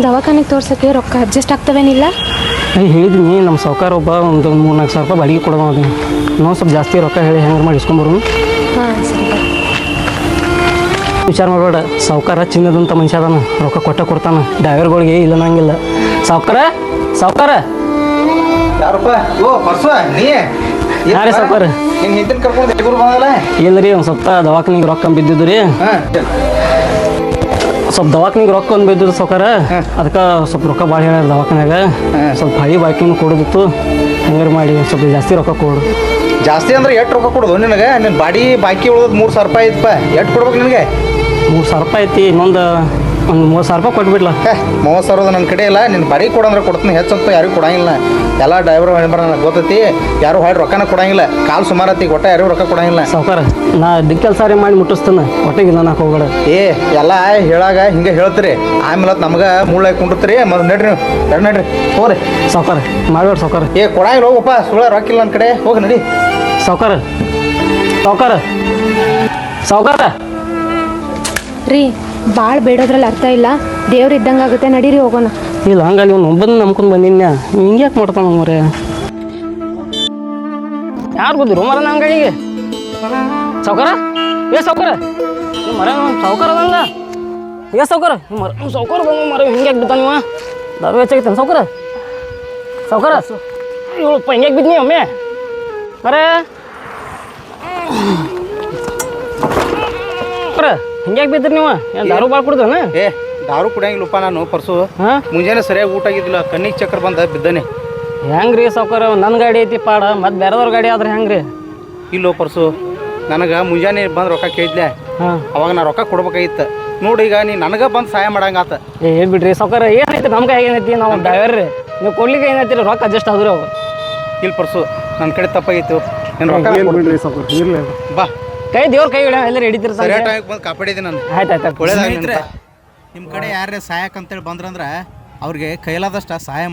ದವಾಖಾನೆಗೆ ತೋರ್ಸೋಕ್ಕೆ ರೊಕ್ಕ ಅಡ್ಜಸ್ಟ್ ಆಗ್ತವೇನಿಲ್ಲ? ಹೇಳಿದ್ದೀನಿ ನಮ್ಮ ಸಾವ್ಕಾರ ಒಬ್ಬ ಒಂದು 3-4 ಸಾವಿರ ರೂಪಾಯಿ ಬಾಡಿಗೆ ಕೊಡೋದು ಅದು ಇನ್ನೊಂದು ಸ್ವಲ್ಪ ಜಾಸ್ತಿ ರೊಕ್ಕ ಹೇಳಿ ಹೆಂಗೆ ಮಾಡಿ ಇಸ್ಕೊಂಬರು. ಹಾಂ ಸರಿ. ವಿಚಾರ ಮಾಡಬೇಡ, ಸಾವ್ಕಾರ ಚಿನ್ನದಂಥ ಮನುಷ್ಯ ಅದಾನ, ರೊಕ್ಕ ಕೊಡ್ತಾನೆ ಡ್ರೈವರ್ಗಳಿಗೆ ಇಲ್ಲ ನಂಗಿಲ್ಲ. ಸಾವ್ಕಾರ ಸಾವ್ಕಾರ ಯಾರಪ್ಪ? ಓ ಪರ್ಸ ನೀ ಯಾರೇ ಸಾವ್ಕಾರ? ನಿನ್ನ ಹಿಂದಿನ ಕರ್ಕೊಂಡು ಎಗುರು ಬಂದಲ್ಲ? ಇಲ್ಲ ರೀ, ಒಂದು ಸ್ವಲ್ಪ ದವಾಖಾನಿಗೆ ರೊಕ್ಕ ಬಿದ್ದಿದ್ದು ರೀ. ಸ್ವಲ್ಪ ದವಾಖಾನಿಗೆ ರೊಕ್ಕ ಒಂದು ಬಿದ್ದಿದ್ದು ಸಾವ್ಕಾರ, ಅದಕ್ಕೆ ಸ್ವಲ್ಪ ರೊಕ್ಕ ಭಾಳ ಹೇಳ್ಯಾರ ದವಾಖಾನ್ಯಾಗ. ಸ್ವಲ್ಪ ಹಳಿ ಬಾಕಿನೂ ಕೊಡೋದಿತ್ತು, ಹಂಗಾರು ಮಾಡಿ ಸ್ವಲ್ಪ ಜಾಸ್ತಿ ರೊಕ್ಕ ಕೊಡು. ಜಾಸ್ತಿ ಅಂದ್ರೆ ಎಷ್ಟು ರೊಕ್ಕ ಕೊಡೋದು ನಿನಗೆ? ನಿನ್ನ ಬಾಡಿ ಬಾಕಿ ಉಳಿದ್ 3,000 ರೂಪಾಯಿ ಐತಪ್ಪ. ಎಷ್ಟು ಕೊಡ್ಬೇಕು ನಿನಗೆ? 3,000 ರೂಪಾಯಿ ಐತಿ, ಇನ್ನೊಂದು 30,000 ರೂಪಾಯಿ ಕೊಟ್ಬಿಡ್ಲ. 30,000 ನನ್ನ ಕಡೆ ಇಲ್ಲ. ನಿನ್ನ ಬಾಡಿ ಕೊಡಂದ್ರೆ ಕೊಡ್ತೀನಿ, ಹೆಚ್ಚಂತ ಯಾರಿಗೂ ಕೊಡಂಗಿಲ್ಲ. ಎಲ್ಲ ಡ್ರೈವರ್ ನನಗೆ ಗೊತ್ತೈತಿ, ಯಾರು ಹೊಳ್ಳಿ ರೊಕ್ಕನ ಕೊಡಂಗಿಲ್ಲ. ಕಾಲು ಸುಮಾರು ಐತಿ, ಒಟ್ಟ ಯಾರಿಗೂ ರೊಕ್ಕ ಕೊಡಂಗಿಲ್ಲ. ಸಾವ್ಕಾರ ನಾ ಕೆಲಸ ಮಾಡಿ ಮುಟ್ಟಿಸ್ತಾನೆ, ಹೊಟ್ಟೆಗಿಲ್ಲ ನಾಕ್ ಹೋಗ್ಬೇಡ. ಎಲ್ಲ ಹೇಳಾಗ ಹಿಂಗೆ ಹೇಳ್ತೀರಿ, ಆಮೇಲೆ ನಮ್ಗೆ ಮುಳ್ಳಾಗಿ ಕುಂಡಿರ್ತೀರಿ. ಮೊದಲು ನಡ್ರಿ ನೀವು ನಡ್ರಿ ಹೋಗ್ರಿ. ಸಾವ್ಕಾರ ಮಾಡ್ಬೇಡ ಸಾವ್ಕಾರ. ಕೊಡಂಗಿಲ್ಲ ಹೋಗಪ್ಪ, ಸುಳ್ಳ ರೊಕ್ಕಿಲ್ಲ ನನ್ನ ಕಡೆ, ಹೋಗಿ ನಡಿ. ಸಾವ್ಕಾರ ಸಾವ್ಕಾರ ಸಾವ್ಕಾರ ರೀ, ಭಾಳ ಬೇಡೋದ್ರಲ್ಲಿ ಅರ್ಥ ಇಲ್ಲ. ದೇವ್ರು ಇದ್ದಂಗೆ ಆಗುತ್ತೆ, ನಡೀರಿ ಹೋಗೋಣ. ಇಲ್ಲ ಹಂಗಲ್ಲಿ ಇವ್ನು ಒಬ್ಬನ ನಂಬ್ಕೊಂಡು ಬಂದಿನ್ಯಾ, ಹಿಂಗೆ ಯಾಕೆ ಮಾಡ್ತಾನ ಮರೆ? ಯಾರು ಗೊತ್ತಿರು ಮರ ನಂಗಳಿಗೆ ಸಾವ್ಕಾರ? ಸಾವ್ಕಾರ ಮರ ಸಾವ್ಕಾರ ಅದಲ್ಲ. ಸಾವ್ಕಾರ ಮರ ಸಾವ್ಕಾರ ಬಂದು ಮರ ಹಿಂಗೆ ಯಾಕೆ ಬಿದ್ದಾನ ನೀವು? ದಾರು ಹೆಚ್ಚಾಗಿತ್ತಾನೆ ಸಾವ್ಕಾರ? ಸಾವ್ಕಾರ ಇವಳಪ್ಪ ಹಿಂಗೆ ಯಾಕೆ ಬಿದ್ನಿ ಒಮ್ಮೆ ಮರೆ? ಹಿಂಗ್ಯಾಕೆ ಬಿದ್ರಿ ನೀವು? ಏನು ದಾರು ಭಾಳ ಕುಡ್ದಾನ? ದಾರು ಕುಡಿಯಂಗಿಲ್ಲಪ್ಪ ನಾನು. ಪರ್ಸು ಮುಂಜಾನೆ ಸರಿಯಾಗಿ ಊಟ ಆಗಿದ್ದಿಲ್ಲ, ಕಣ್ಣಿಗೆ ಚಕ್ರ ಬಂದ ಬಿದ್ದಾನೆ. ಹೆಂಗೆ ರೀ ಸಾವ್ಕಾರ? ನನ್ನ ಗಾಡಿ ಐತಿ ಪಾಡ, ಮತ್ತು ಬೇರೆದವ್ರ ಗಾಡಿ ಆದ್ರೆ ಹೆಂಗೆ ರೀ? ಇಲ್ಲೋ ಪರ್ಸು, ನನಗೆ ಮುಂಜಾನೆ ಬಂದು ರೊಕ್ಕ ಕೇಳಿದ್ಲೆ, ಅವಾಗ ನಾ ರೊಕ್ಕ ಕೊಡ್ಬೇಕಾಗಿತ್ತು. ನೋಡಿ ಈಗ ನೀ ನನಗೆ ಬಂದು ಸಹಾಯ ಮಾಡಂಗಾತ. ಹೇಳ್ಬಿಡ್ರಿ ಸಾವ್ಕಾರ, ಏನೈತಿ ನಮ್ಗೆ ಏನೈತಿ? ನಾವು ಡ್ರೈವರ್ ರೀ, ನೀವು ಕೊಡ್ಲಿಕ್ಕೆ ಏನೈತಿ ರೊಕ್ಕ ಅಡ್ಜಸ್ಟ್ ಆದ್ರಿ ಅವಾಗ. ಇಲ್ಲ ಪರ್ಸು, ನನ್ನ ಕಡೆ ತಪ್ಪಾಗಿತ್ತು. ನೀನು ರೊಕ್ಕ ಬಿಡ್ರಿ ಸಾವ್ಕಾರ, ಇರಲಿ ಬಾ. ಕೈ ದೇವ್ರ ಕೈ ಎಲ್ಲರೂ ಹಿಡಿತೀರಿ ಸರಿಯಾದ ಟೈಮಿಗೆ ಬಂದು ಕಾಪಾಡಿದ್ದೀನಿ ನಾನು. ಆಯ್ತು ಒಳ್ಳೇದಾಗಲಿ. ನಿಮ್ಮ ಕಡೆ ಯಾರೇ ಸಹಾಯಕ್ಕೆ ಅಂತೇಳಿ ಬಂದ್ರಂದ್ರೆ ಅವ್ರಿಗೆ ಕೈಲಾದಷ್ಟು ಸಹಾಯ